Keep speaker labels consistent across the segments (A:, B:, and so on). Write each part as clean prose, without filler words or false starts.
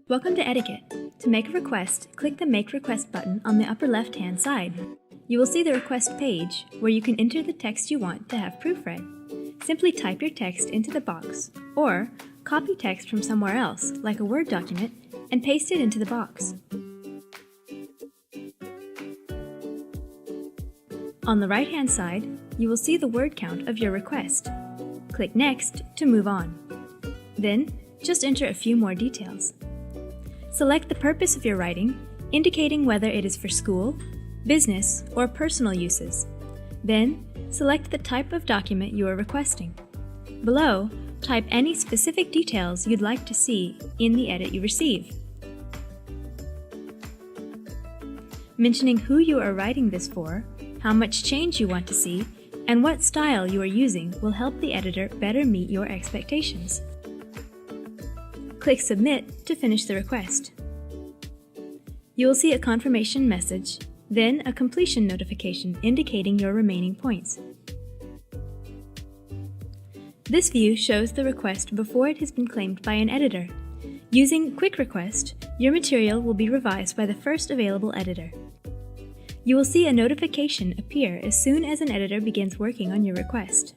A: Welcome to Ediket. To make a request, click the Make Request button on the upper left-hand side. You will see the request page, where you can enter the text you want to have proofread. Simply type your text into the box, or copy text from somewhere else, like a Word document, and paste it into the box. On the right-hand side, you will see the word count of your request. Click Next to move on. Then, just enter a few more details. Select the purpose of your writing, indicating whether it is for school, business, or personal uses. Then, select the type of document you are requesting. Below, type any specific details you'd like to see in the edit you receive. Mentioning who you are writing this for, how much change you want to see, and what style you are using will help the editor better meet your expectations. Click Submit to finish the request. You will see a confirmation message, then a completion notification indicating your remaining points. This view shows the request before it has been claimed by an editor. Using Quick Request, your material will be revised by the first available editor. You will see a notification appear as soon as an editor begins working on your request.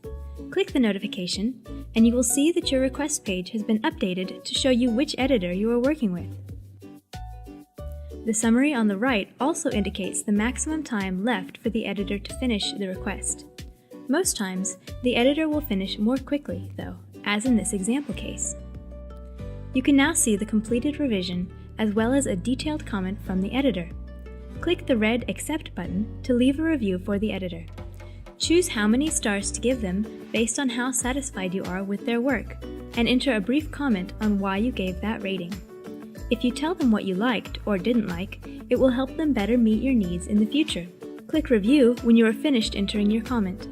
A: Click the notification, and you will see that your request page has been updated to show you which editor you are working with. The summary on the right also indicates the maximum time left for the editor to finish the request. Most times, the editor will finish more quickly, though, as in this example case. You can now see the completed revision as well as a detailed comment from the editor. Click the red Accept button to leave a review for the editor. Choose how many stars to give them based on how satisfied you are with their work, and enter a brief comment on why you gave that rating. If you tell them what you liked or didn't like, it will help them better meet your needs in the future. Click Review when you are finished entering your comment.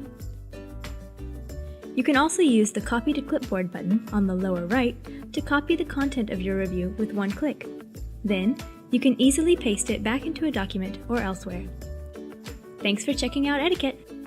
A: You can also use the Copy to Clipboard button on the lower right to copy the content of your review with one click. Then, you can easily paste it back into a document or elsewhere. Thanks for checking out Ediket!